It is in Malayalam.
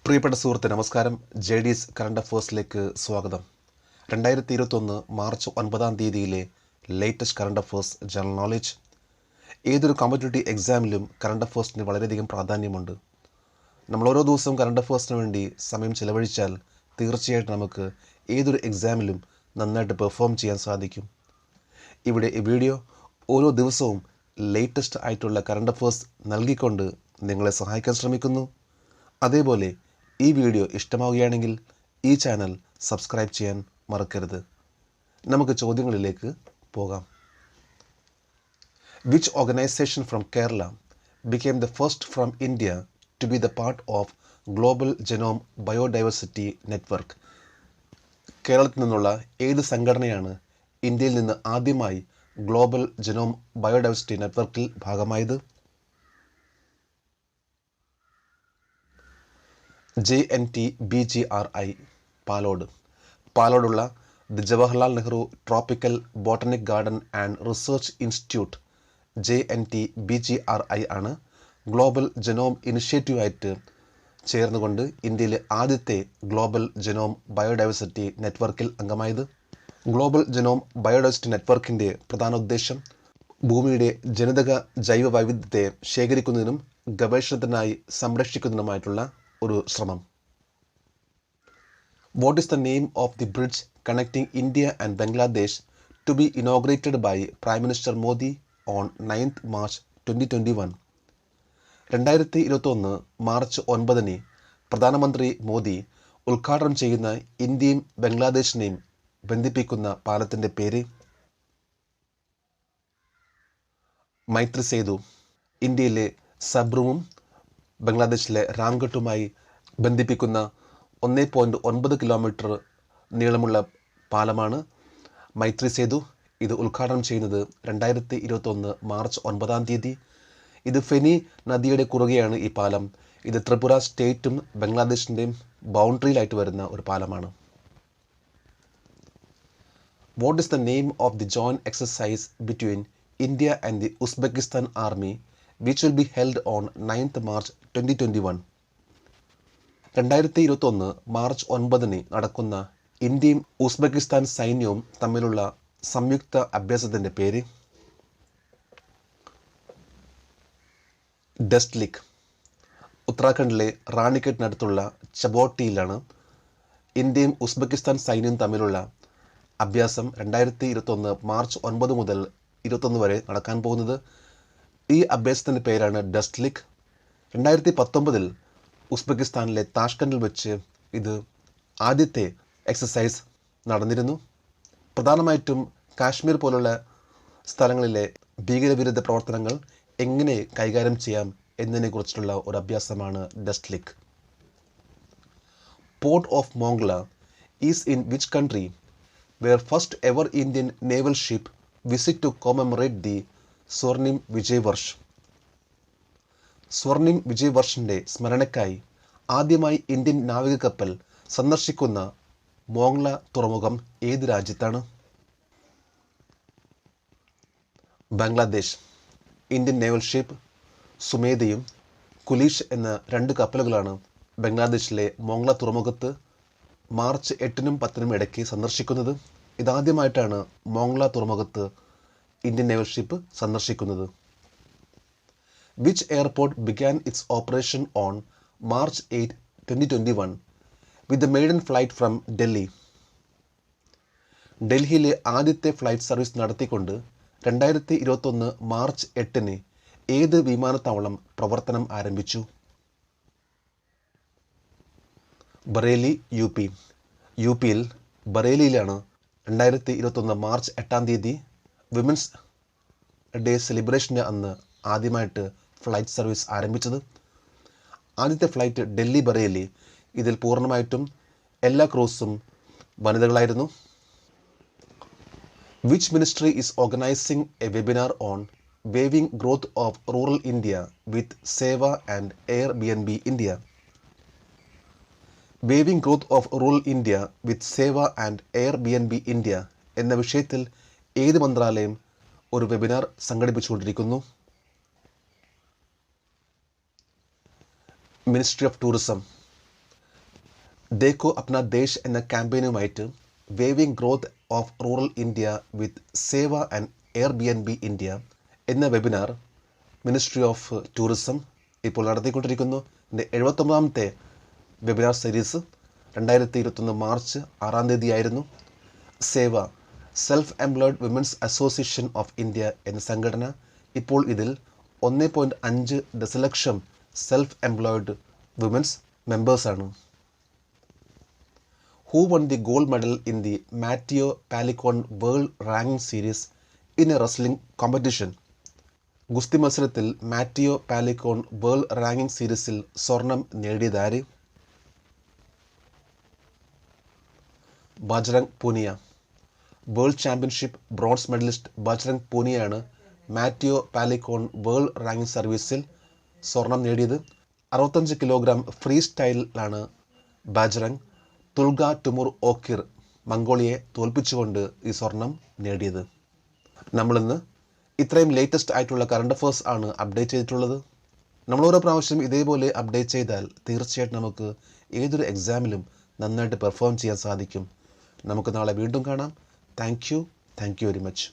പ്രിയപ്പെട്ട സുഹൃത്തെ നമസ്കാരം. JD's കറണ്ട് അഫേഴ്സിലേക്ക് സ്വാഗതം. 2021 March 9 latest current affairs general knowledge. ഏതൊരു കോമ്പറ്റേറ്റീവ് എക്സാമിലും കറണ്ട് അഫേഴ്സിന് വളരെയധികം പ്രാധാന്യമുണ്ട്. നമ്മൾ ഓരോ ദിവസവും കറണ്ട് അഫേഴ്സിന് വേണ്ടി സമയം ചിലവഴിച്ചാൽ തീർച്ചയായിട്ടും നമുക്ക് ഏതൊരു എക്സാമിലും നന്നായിട്ട് പെർഫോം ചെയ്യാൻ സാധിക്കും. ഇവിടെ ഈ വീഡിയോ ഓരോ ദിവസവും ലേറ്റസ്റ്റ് ആയിട്ടുള്ള കറണ്ട് അഫേഴ്സ് നൽകിക്കൊണ്ട് നിങ്ങളെ സഹായിക്കാൻ ശ്രമിക്കുന്നു. അതേപോലെ ഈ വീഡിയോ ഇഷ്ടമാവുകയാണെങ്കിൽ ഈ ചാനൽ സബ്സ്ക്രൈബ് ചെയ്യാൻ മറക്കരുത്. നമുക്ക് ചോദ്യങ്ങളിലേക്ക് പോകാം. Which organization from Kerala became the first from India to be the part of Global Genome Biodiversity Network? കേരളത്തിൽ നിന്നുള്ള ഏത് സംഘടനയാണ് ഇന്ത്യയിൽ നിന്ന് ആദ്യമായി ഗ്ലോബൽ ജനോം ബയോഡൈവേഴ്സിറ്റി നെറ്റ്വർക്കിൽ ഭാഗമായത്? JNTBGRI പാലോടുള്ള the Jawaharlal Nehru tropical botanic garden and research institute JNTBGRI ആണ് ഗ്ലോബൽ ജനോം ഇനിഷ്യേറ്റീവായിട്ട് ചേർന്നുകൊണ്ട് ഇന്ത്യയിലെ ആദ്യത്തെ ഗ്ലോബൽ ജനോം ബയോഡൈവേഴ്സിറ്റി നെറ്റ്വർക്കിൽ അംഗമായത്. ഗ്ലോബൽ ജനോം ബയോഡൈവേഴ്സിറ്റി നെറ്റ്വർക്കിൻ്റെ പ്രധാന ഉദ്ദേശം ഭൂമിയുടെ ജനിതക ജൈവ വൈവിധ്യത്തെ ശേഖരിക്കുന്നതിനും ഗവേഷണത്തിനായി സംരക്ഷിക്കുന്നതിനുമായിട്ടുള്ള ഒരു ശ്രമം. What is the name of the bridge connecting India and Bangladesh to be inaugurated by Prime Minister Modi on 9th March 2021? 2021 March 9 പ്രധാനമന്ത്രി മോദി ഉദ്ഘാടനം ചെയ്യുന്ന ഇന്ത്യയും ബംഗ്ലാദേശിനെയും ബന്ധിപ്പിക്കുന്ന പാലത്തിൻ്റെ പേര്? മൈത്രി സേതു. ഇന്ത്യയിലെ സബ്രുവും ബംഗ്ലാദേശിലെ രാംഘട്ടുമായി ബന്ധിപ്പിക്കുന്ന 1.9 കിലോമീറ്റർ നീളമുള്ള പാലമാണ് മൈത്രി സേതു. ഇത് ഉദ്ഘാടനം ചെയ്യുന്നത് 2021 മാർച്ച് 9 ഇത് ഫെനി നദിയുടെ കുറുകെയാണ് ഈ പാലം. ഇത് ത്രിപുര സ്റ്റേറ്റും ബംഗ്ലാദേശിൻ്റെയും ബൗണ്ടറിയിലായിട്ട് വരുന്ന ഒരു പാലമാണ്. What is the name of the joint exercise between India and the Uzbekistan army which will be held on 9th March 2021? 2021 March 9 നടക്കുന്ന ഇന്ത്യയും ഉസ്ബെക്കിസ്ഥാൻ സൈന്യവും തമ്മിലുള്ള സംയുക്ത അഭ്യാസത്തിൻ്റെ പേര്? Dustlik. ഉത്തരാഖണ്ഡിലെ റാണിക്കെട്ടിനടുത്തുള്ള ചബോട്ടിയിലാണ് ഇന്ത്യയും ഉസ്ബെക്കിസ്ഥാൻ സൈന്യവും തമ്മിലുള്ള അഭ്യാസം 2021 മാർച്ച് 9 മുതൽ 21 വരെ നടക്കാൻ പോകുന്നത്. ഈ അഭ്യാസത്തിൻ്റെ പേരാണ് ഡസ്റ്റ് ലിക്. 2019 ഉസ്ബെക്കിസ്ഥാനിലെ താഷ്കണ്ടിൽ വെച്ച് ഇത് ആദ്യത്തെ എക്സസൈസ് നടന്നിരുന്നു. പ്രധാനമായിട്ടും കാശ്മീർ പോലുള്ള സ്ഥലങ്ങളിലെ ഭീകരവിരുദ്ധ പ്രവർത്തനങ്ങൾ എങ്ങനെ കൈകാര്യം ചെയ്യാം എന്നതിനെക്കുറിച്ചുള്ള ഒരു അഭ്യാസമാണ് Dustlik. Port of Mongla is in which country where first ever Indian naval ship visit to commemorate the Swarnim Vijay Varsh? Swarnim Vijay വർഷിൻ്റെ സ്മരണയ്ക്കായി ആദ്യമായി ഇന്ത്യൻ നാവിക കപ്പൽ സന്ദർശിക്കുന്ന മോംഗ്ല തുറമുഖം ഏത് രാജ്യത്താണ്? ബംഗ്ലാദേശ്. ഇന്ത്യൻ നേവൽ ഷിപ്പ് സുമേധയും കുലീഷ് എന്ന 2 കപ്പലുകളാണ് ബംഗ്ലാദേശിലെ മോംഗ്ല തുറമുഖത്ത് മാർച്ച് 8-നും 10-നും ഇടയ്ക്ക് സന്ദർശിക്കുന്നത്. ഇതാദ്യമായിട്ടാണ് മോംഗ്ല തുറമുഖത്ത് ഇന്ത്യൻ നേവൽ ഷിപ്പ് സന്ദർശിക്കുന്നത്. Which airport began it's operation on March 8, 2021 with the maiden flight from Delhi? ഡൽഹിയിലെ ആദ്യത്തെ ഫ്ലൈറ്റ് സർവീസ് നടത്തിക്കൊണ്ട് 2021 മാർച്ച് 8 ഏത് വിമാനത്താവളം പ്രവർത്തനം ആരംഭിച്ചു? ബറേലി, UP. UPയിൽ ബറേലിയിലാണ് 2021 മാർച്ച് 8 വിമൻസ് ഡേ സെലിബ്രേഷൻ്റെ അന്ന് ആദ്യമായിട്ട് ഫ്ലൈറ്റ് സർവീസ് ആരംഭിച്ചത്. ആദ്യത്തെ ഫ്ലൈറ്റ് ഡൽഹി ബറേലി. ഇതിൽ പൂർണ്ണമായിട്ടും എല്ലാ ക്രൂസും വനിതകളായിരുന്നു. Which ministry is organising a webinar on weaving growth of rural India with സേവ and Airbnb India? Weaving growth of rural India with സേവ ആൻഡ് Airbnb ഇന്ത്യ എന്ന വിഷയത്തിൽ ഏത് മന്ത്രാലയം ഒരു വെബിനാർ സംഘടിപ്പിച്ചുകൊണ്ടിരിക്കുന്നു? Ministry of tourism. Dekho Apna Desh എന്ന ക്യാമ്പയിനുമായിട്ട് weaving growth of rural India with സേവ ആൻഡ് എയർബിഎൻബി ഇന്ത്യ എന്ന വെബിനാർ മിനിസ്ട്രി ഓഫ് ടൂറിസം ഇപ്പോൾ നടത്തിക്കൊണ്ടിരിക്കുന്നു. ഇതിൻ്റെ 79ാമത്തെ വെബിനാർ സീരീസ് 2021 മാർച്ച് 6-ാം തീയതിയായിരുന്നു. സേവ self employed women's association of India എന്ന സംഘടന ഇപ്പോൾ ഇതിൽ 1.5 ദശലക്ഷം സെൽഫ് എംപ്ലോയ്ഡ് വിമൻസ് മെമ്പേഴ്സാണ്. Who won the gold medal in the Matteo Palicon World Ranking Series in a wrestling competition? ഗുസ്തി മത്സരത്തിൽ മാറ്റിയോ പാലിക്കോൺ വേൾഡ് റാങ്കിംഗ് സീരീസിൽ സ്വർണം നേടിയതാര്? Bajrang Punia. World championship bronze medallist Bajrang പൂനിയാണ് മാറ്റിയോ പാലിക്കോൺ വേൾഡ് റാങ്കിംഗ് സർവീസിൽ സ്വർണം നേടിയത്. 65 കിലോഗ്രാം ഫ്രീ സ്റ്റൈലിലാണ് ബജ്രംഗ് തുൽഗ ടുമുർ ഓക്കിർ മംഗോളിയെ തോൽപ്പിച്ചുകൊണ്ട് ഈ സ്വർണം നേടിയത്. നമ്മളിന്ന് ഇത്രയും ലേറ്റസ്റ്റ് ആയിട്ടുള്ള കറണ്ട് അഫേഴ്സ് ആണ് അപ്ഡേറ്റ് ചെയ്തിട്ടുള്ളത്. നമ്മൾ ഓരോ പ്രാവശ്യം ഇതേപോലെ അപ്ഡേറ്റ് ചെയ്താൽ തീർച്ചയായിട്ടും നമുക്ക് ഏതൊരു എക്സാമിലും നന്നായിട്ട് പെർഫോം ചെയ്യാൻ സാധിക്കും. നമുക്ക് നാളെ വീണ്ടും കാണാം. Thank you very much.